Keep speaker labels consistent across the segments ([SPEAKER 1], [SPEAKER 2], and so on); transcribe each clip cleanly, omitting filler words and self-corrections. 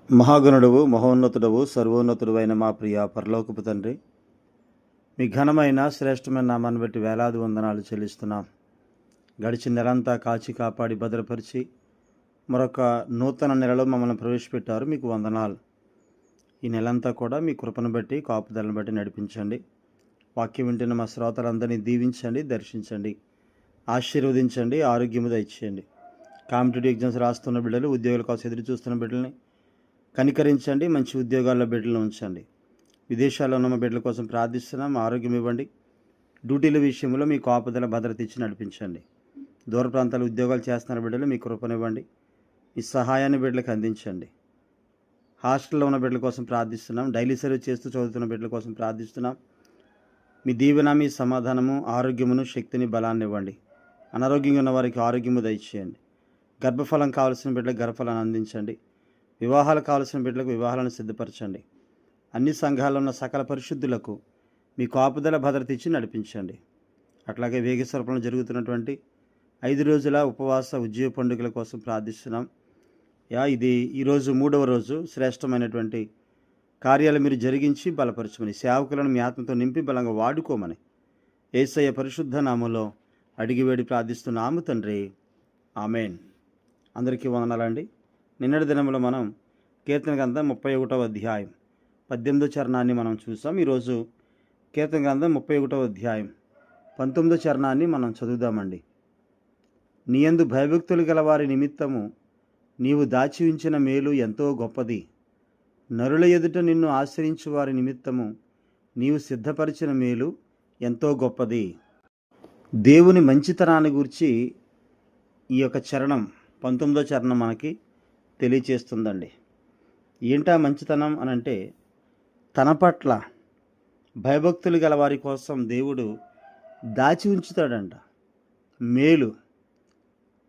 [SPEAKER 1] మహాగణుడవు మహోన్నతుడవు సర్వోన్నతుడవైన మా ప్రియ పరలోకపు తండ్రి, మీ ఘనమైన శ్రేష్టమైన నామాన్ని బట్టి వేలాది వందనాలు చెల్లిస్తున్నాం. గడిచిన నెలంతా కాచి కాపాడి భద్రపరిచి మరొక నూతన నెలలో మమ్మల్ని ప్రవేశపెట్టారు. మీకు వందనాలు. ఈ నెలంతా కూడా మీ కృపను బట్టి కాపుదలను బట్టి నడిపించండి. వాక్యం వింటున్న మా శ్రోతలందరినీ దీవించండి, దర్శించండి, ఆశీర్వదించండి, ఆరోగ్యము దయచేయండి. కాంపిటేటివ్ ఎగ్జామ్స్ రాస్తున్న బిడ్డలు, ఉద్యోగుల కోసం ఎదురు చూస్తున్న బిడ్డల్ని కనికరించండి. మంచి ఉద్యోగాల్లో బిడ్డలను ఉంచండి. విదేశాల్లో ఉన్న మా బిడ్డల కోసం ప్రార్థిస్తున్నాం. ఆరోగ్యం ఇవ్వండి. డ్యూటీల విషయంలో మీ కాపుదల భద్రత ఇచ్చి నడిపించండి. దూర ప్రాంతాల ఉద్యోగాలు చేస్తున్న బిడ్డలు మీ కృపనివ్వండి. ఈ సహాయాన్ని బిడ్డలకు అందించండి. హాస్టల్లో ఉన్న బిడ్డల కోసం ప్రార్థిస్తున్నాం. డైలీ సర్వీస్ చేస్తూ చదువుతున్న బిడ్డల కోసం ప్రార్థిస్తున్నాం. మీ దీవెన, మీ సమాధానము, ఆరోగ్యమును, శక్తిని, బలాన్ని ఇవ్వండి. అనారోగ్యంగా ఉన్న వారికి ఆరోగ్యము దయచేయండి. గర్భఫలం కావాల్సిన బిడ్డలకు గర్భఫలాన్ని అందించండి. వివాహాలు కావాల్సిన బిడ్డలకు వివాహాలను సిద్ధపరచండి. అన్ని సంఘాల్లో ఉన్న సకల పరిశుద్ధులకు మీ కాపుదల భద్రత ఇచ్చి నడిపించండి. అట్లాగే వేగస్వరూపంలో జరుగుతున్నటువంటి 5 రోజుల ఉపవాస ఉద్యోగ పండుగల కోసం ప్రార్థిస్తున్నాం. ఇది ఈరోజు 3వ రోజు. శ్రేష్టమైనటువంటి కార్యాలు మీరు జరిగించి బలపరచమని, సేవకులను మీ ఆత్మతో నింపి బలంగా వాడుకోమని యేసయ్య పరిశుద్ధ నామంలో అడిగి వేడి ప్రార్థిస్తున్నాము తండ్రి. ఆమెన్. అందరికీ వందనాలండి. నిన్నటి దినంలో మనం కీర్తన గ్రంథం 31వ అధ్యాయం 18వ చరణాన్ని మనం చూసాం. ఈరోజు కీర్తన గ్రంథం 31వ అధ్యాయం 19వ చరణాన్ని మనం చదువుదామండి. నీయందు భయభక్తులు గల వారి నిమిత్తము నీవు దాచి ఉంచిన మేలు ఎంతో గొప్పది. నరుల ఎదుట నిన్ను ఆశ్రయించు వారి నిమిత్తము నీవు సిద్ధపరిచిన మేలు ఎంతో గొప్పది. దేవుని మంచితనాన్ని గురించి ఈ యొక్క చరణం 19వ చరణం మనకి తెలియచేస్తుందండి. ఏంటా మంచితనం అనంటే, తన పట్ల భయభక్తులు గల వారి కోసం దేవుడు దాచి ఉంచుతాడంట మేలు.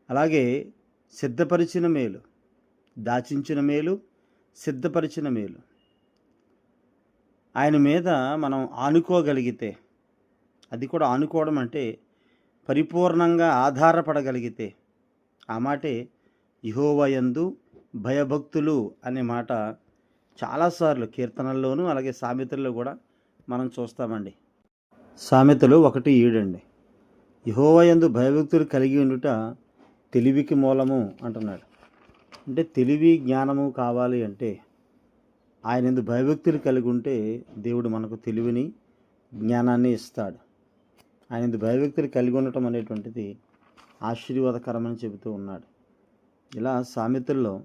[SPEAKER 1] అలాగే సిద్ధపరిచిన మేలు, దాచించిన మేలు, సిద్ధపరిచిన మేలు. ఆయన మీద మనం ఆనుకోగలిగితే, అది కూడా ఆనుకోవడం అంటే పరిపూర్ణంగా ఆధారపడగలిగితే, ఆ మాటే యెహోవా యందు భయభక్తులు అనే మాట చాలాసార్లు కీర్తనల్లోనూ అలాగే సామెతల్లో కూడా మనం చూస్తామండి. సామెతలు 1:7 అండి. యెహోవా యందు భయభక్తులు కలిగి ఉండుట తెలివికి మూలము అంటున్నాడు. అంటే తెలివి, జ్ఞానము కావాలి అంటే ఆయన యందు భయభక్తులు కలిగి ఉంటే దేవుడు మనకు తెలివిని, జ్ఞానాన్ని ఇస్తాడు. ఆయన యందు భయభక్తులు కలిగి ఉండటం అనేటువంటిది ఆశీర్వాదకరమని చెబుతూ ఉన్నాడు. ఇలా సామెతల్లో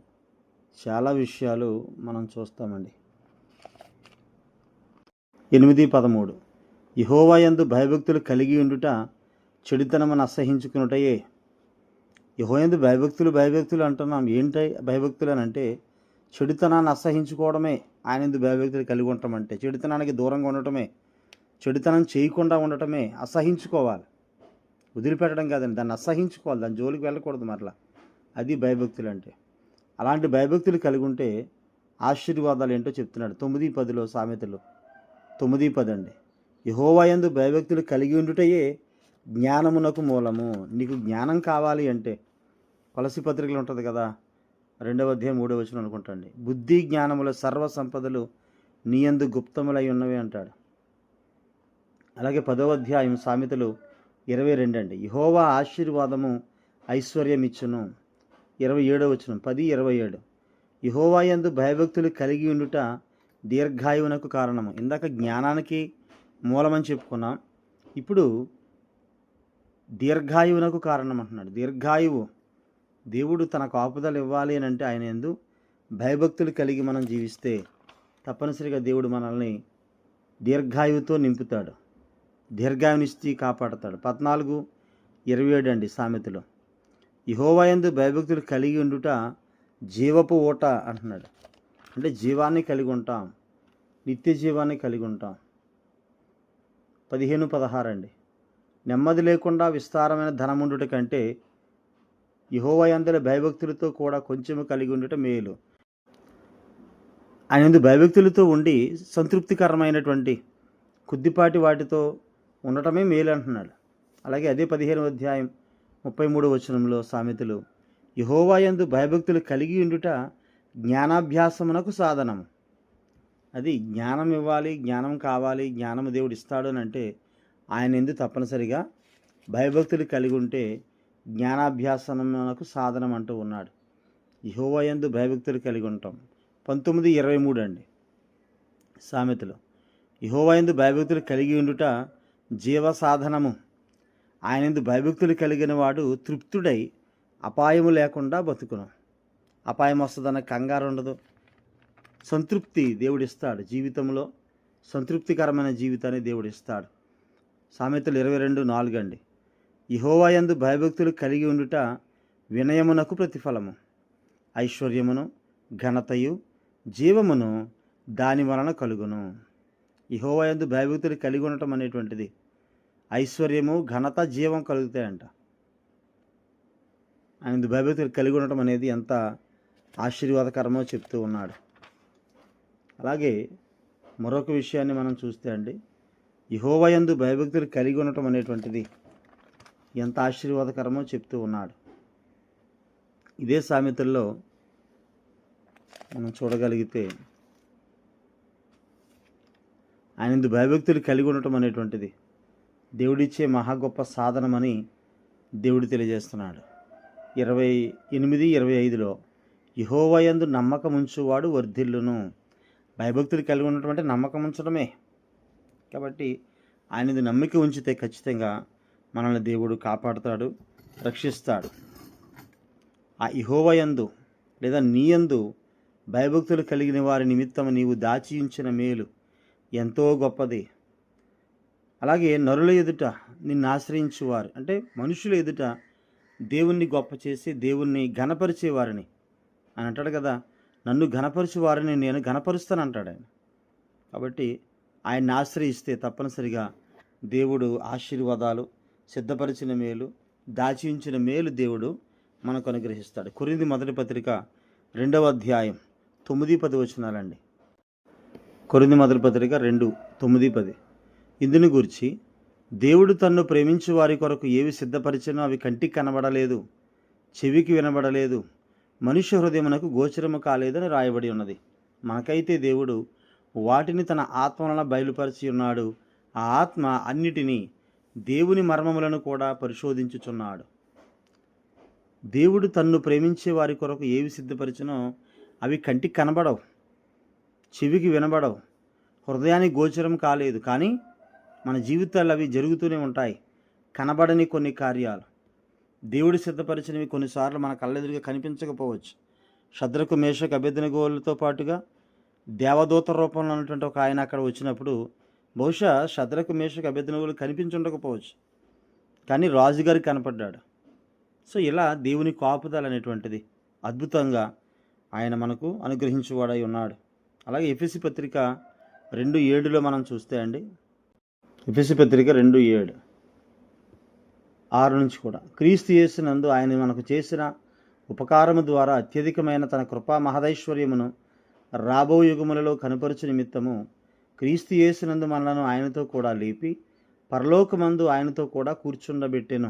[SPEAKER 1] చాలా విషయాలు మనం చూస్తామండి. 8:13 యెహోవా యందు భయభక్తులు కలిగి ఉండుట చెడుతనమును అసహించుకునుటయే. యెహోవా యందు భయభక్తులు అంటున్నాం. ఏంటి భయభక్తులు అని అంటే చెడుతనాన్ని అసహించుకోవడమే. ఆయన యందు భయభక్తులు కలిగి ఉండటం అంటే చెడుతనానికి దూరంగా ఉండటమే, చెడుతనం చేయకుండా ఉండటమే. అసహించుకోవాలి, వదిలిపెట్టడం కాదండి, దాన్ని అసహించుకోవాలి, దాని జోలికి వెళ్ళకూడదు. మరలా అది భయభక్తులు అంటే. అలాంటి భయభక్తులు కలిగి ఉంటే ఆశీర్వాదాలు ఏంటో చెప్తున్నాడు. 9:10 సామెతలు 9:10 అండి. యెహోవా యందు భయభక్తులు కలిగి ఉండుటయే జ్ఞానమునకు మూలము. నీకు జ్ఞానం కావాలి అంటే కొలసి పత్రికలు ఉంటుంది కదా, 2వ అధ్యాయం 3వ వచనం అనుకుంటండి. బుద్ధి జ్ఞానముల సర్వ సంపదలు నీ యందు గుప్తములై ఉన్నవి అంటాడు. అలాగే 10వ అధ్యాయం సామెతలు 22 అండి. యెహోవా ఆశీర్వాదము ఐశ్వర్యం ఇచ్చును. 27వ వచనం 10:27 యెహోవా యందు భయభక్తులు కలిగి ఉండుట దీర్ఘాయువునకు కారణము. ఇందాక జ్ఞానానికి మూలమని చెప్పుకున్నాం, ఇప్పుడు దీర్ఘాయువునకు కారణం అంటున్నాడు. దీర్ఘాయువు దేవుడు తన కాపుదలు ఇవ్వాలి అని అంటే ఆయన యందు భయభక్తులు కలిగి మనం జీవిస్తే తప్పనిసరిగా దేవుడు మనల్ని దీర్ఘాయువుతో నింపుతాడు, దీర్ఘాయునిచ్చి కాపాడతాడు. 14:27 అండి సామెతలు. యెహోవా యందు భయభక్తులు కలిగి ఉండుట జీవపు ఊట అంటున్నాడు. అంటే జీవాన్ని కలిగి ఉంటాం, నిత్య జీవాన్ని కలిగి ఉంటాం. 15:16 అండి. నెమ్మది లేకుండా విస్తారమైన ధనముండుట కంటే యెహోవా యందు భయభక్తులతో కూడా కొంచెము కలిగి ఉండుట మేలు. ఆయన యందు భయభక్తులతో ఉండి సంతృప్తికరమైనటువంటి కొద్దిపాటి వాటితో ఉండటమే మేలు అంటున్నాడు. అలాగే అదే 15వ అధ్యాయం 33వ వచనంలో సామెతలు యెహోవా యందు భయభక్తులు కలిగి ఉండుట జ్ఞానాభ్యాసమునకు సాధనము. అది జ్ఞానం ఇవ్వాలి, జ్ఞానం కావాలి, జ్ఞానం దేవుడు ఇస్తాడు అని అంటే ఆయన ఎందు తప్పనిసరిగా భయభక్తులు కలిగి ఉంటే జ్ఞానాభ్యాసనమునకు సాధనం అంటూ ఉన్నాడు. యెహోవా యందు భయభక్తులు కలిగి ఉంటాం. 19:23 అండి సామెతలు. యెహోవా యందు భయభక్తులు కలిగి ఉండుట జీవ సాధనము. ఆయన యందు భయభక్తులు కలిగిన వాడు తృప్తుడై అపాయము లేకుండా బతుకును. అపాయం వస్తుందన్న కంగారు ఉండదు. సంతృప్తి దేవుడిస్తాడు. జీవితంలో సంతృప్తికరమైన జీవితాన్ని దేవుడిస్తాడు. సామెతలు 22:4 అండి. యెహోవా యందు భయభక్తులు కలిగి ఉండుట వినయమునకు ప్రతిఫలము. ఐశ్వర్యమును, ఘనతయు, జీవమును దాని వలన కలుగును. యెహోవా యందు భయభక్తులు కలిగి ఉండటం అనేటువంటిది ఐశ్వర్యము, ఘనత, జీవం కలుగుతాయంట. ఆయన భయభక్తులు కలిగి ఉండటం అనేది ఎంత ఆశీర్వాదకరమో చెప్తూ ఉన్నాడు. అలాగే మరొక విషయాన్ని మనం చూస్తే అండి, యెహోవా యందు భయభక్తులు కలిగి ఉండటం అనేటువంటిది ఎంత ఆశీర్వాదకరమో చెప్తూ ఉన్నాడు. ఇదే సామెతల్లో మనం చూడగలిగితే ఆయన యందు భయభక్తులు కలిగి ఉండటం అనేటువంటిది దేవుడిచ్చే మహా గొప్ప సాధనమని దేవుడు తెలియజేస్తున్నాడు. 28:25లో యెహోవా యందు నమ్మకం ఉంచువాడు వర్ధిల్లును. భయభక్తులు కలిగి ఉన్నటువంటి నమ్మకం ఉంచడమే. కాబట్టి ఆయన నమ్మిక ఉంచితే ఖచ్చితంగా మనల్ని దేవుడు కాపాడుతాడు, రక్షిస్తాడు. ఆ యెహోవా యందు లేదా నీ యందు భయభక్తులు కలిగిన వారి నిమిత్తం నీవు దాచి ఉంచిన మేలు ఎంతో గొప్పది. అలాగే నరుల ఎదుట నిన్ను ఆశ్రయించువారు అంటే మనుషుల ఎదుట దేవుణ్ణి గొప్ప చేసి దేవుణ్ణి ఘనపరిచేవారిని అని అంటాడు కదా. నన్ను ఘనపరిచే వారిని నేను ఘనపరుస్తాను అంటాడు ఆయన. కాబట్టి ఆయన్ని ఆశ్రయిస్తే తప్పనిసరిగా దేవుడు ఆశీర్వాదాలు, సిద్ధపరిచిన మేలు, దాచి ఉంచిన మేలు దేవుడు మనకు అనుగ్రహిస్తాడు. కొరింథీ మొదటి పత్రిక 2వ అధ్యాయం 9-10 వచనాలండి. కొరింథీ మొదటి పత్రిక 2:9-10. ఇందుని గురించి దేవుడు తన్ను ప్రేమించు వారి కొరకు ఏవి సిద్ధపరిచినో అవి కంటికి కనబడలేదు, చెవికి వినబడలేదు, మనుష్య హృదయమునకు గోచరము కాలేదని రాయబడి ఉన్నది. మనకైతే దేవుడు వాటిని తన ఆత్మ వలన బయలుపరిచి ఉన్నాడు. ఆ ఆత్మ అన్నిటినీ దేవుని మర్మములను కూడా పరిశోధించుచున్నాడు. దేవుడు తన్ను ప్రేమించే వారి కొరకు ఏవి సిద్ధపరిచినో అవి కంటికి కనబడవు, చెవికి వినబడవు, హృదయానికి గోచరం కాలేదు. కానీ మన జీవితాలు అవి జరుగుతూనే ఉంటాయి. కనబడని కొన్ని కార్యాలు దేవుడు సిద్ధపరిచినవి కొన్నిసార్లు మన కళ్ళెదురుగా కనిపించకపోవచ్చు. షద్రకు, మేషకు, అబేద్నెగోలతో పాటుగా దేవదూత రూపంలో ఉన్నటువంటి ఒక ఆయన అక్కడ వచ్చినప్పుడు బహుశా షద్రకు, మేషకు, అబేద్నెగోలు కనిపించుండకపోవచ్చు, కానీ రాజుగారికి కనపడ్డాడు. సో ఇలా దేవుని కాపుదల అనేటువంటిది అద్భుతంగా ఆయన మనకు అనుగ్రహించువాడై ఉన్నాడు. అలాగే ఎఫెసీ పత్రిక 2:7లో మనం చూస్తే అండి, ఎఫెసీ పత్రిక 2:7, 6 నుంచి కూడా క్రీస్తు యేసునందు ఆయన మనకు చేసిన ఉపకారము ద్వారా అత్యధికమైన తన కృపా మహదైశ్వర్యమును రాబో యుగములలో కనుపరుచు నిమిత్తము క్రీస్తు యేసునందు మనలను ఆయనతో కూడా లేపి పరలోకమందు ఆయనతో కూడా కూర్చుండబెట్టెను.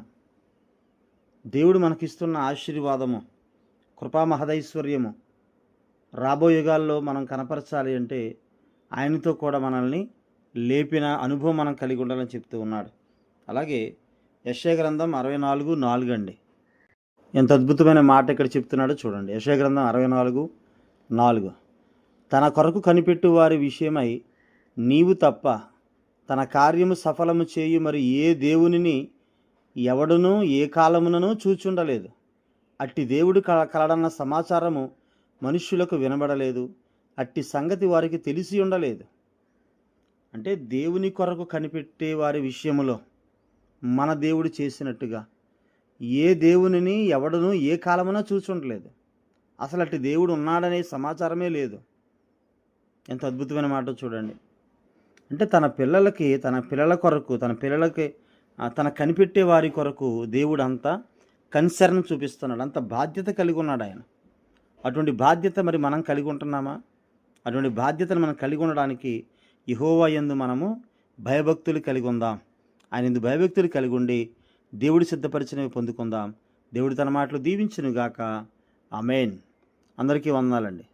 [SPEAKER 1] దేవుడు మనకిస్తున్న ఆశీర్వాదము, కృపా మహదైశ్వర్యము రాబో యుగాల్లో మనం కనపరచాలి అంటే ఆయనతో కూడా మనల్ని లేపిన అనుభవం మనం కలిగి ఉండాలని చెప్తూ ఉన్నాడు. అలాగే యెషయా గ్రంథం 64:4 అండి. ఎంత అద్భుతమైన మాట ఇక్కడ చెప్తున్నాడో చూడండి. యెషయా గ్రంథం 64:4, తన కొరకు కనిపెట్టు వారి విషయమై నీవు తప్ప తన కార్యము సఫలము చేయు మరి ఏ దేవునిని ఎవడునూ ఏ కాలమునను చూచుండలేదు. అట్టి దేవుడు కలడన్న సమాచారము మనుష్యులకు వినబడలేదు, అట్టి సంగతి వారికి తెలిసి ఉండలేదు. అంటే దేవుని కొరకు కనిపెట్టే వారి విషయములో మన దేవుడు చేసినట్టుగా ఏ దేవునిని ఎవడను ఏ కాలమున చూచుండలేదు. అసలు అట్టి దేవుడు ఉన్నాడనే సమాచారమే లేదు. ఎంత అద్భుతమైన మాట చూడండి. అంటే తన పిల్లలకి, తన పిల్లల కొరకు, తన కనిపెట్టే వారి కొరకు దేవుడు అంత కన్సర్న్ చూపిస్తున్నాడు, అంత బాధ్యత కలిగి ఉన్నాడు ఆయన. అటువంటి బాధ్యత మరి మనం కలిగి ఉంటున్నామా? అటువంటి బాధ్యతను మనం కలిగి ఉండడానికి యెహోవా యందు మనము భయభక్తులు కలిగి ఉందాం. ఆయన యందు భయభక్తులు కలిగి ఉండి దేవుడు సిద్ధపరిచినవి పొందుకుందాం. దేవుడు తన మాటలు దీవించునుగాక. ఆమేన్. అందరికీ వందనాలండి.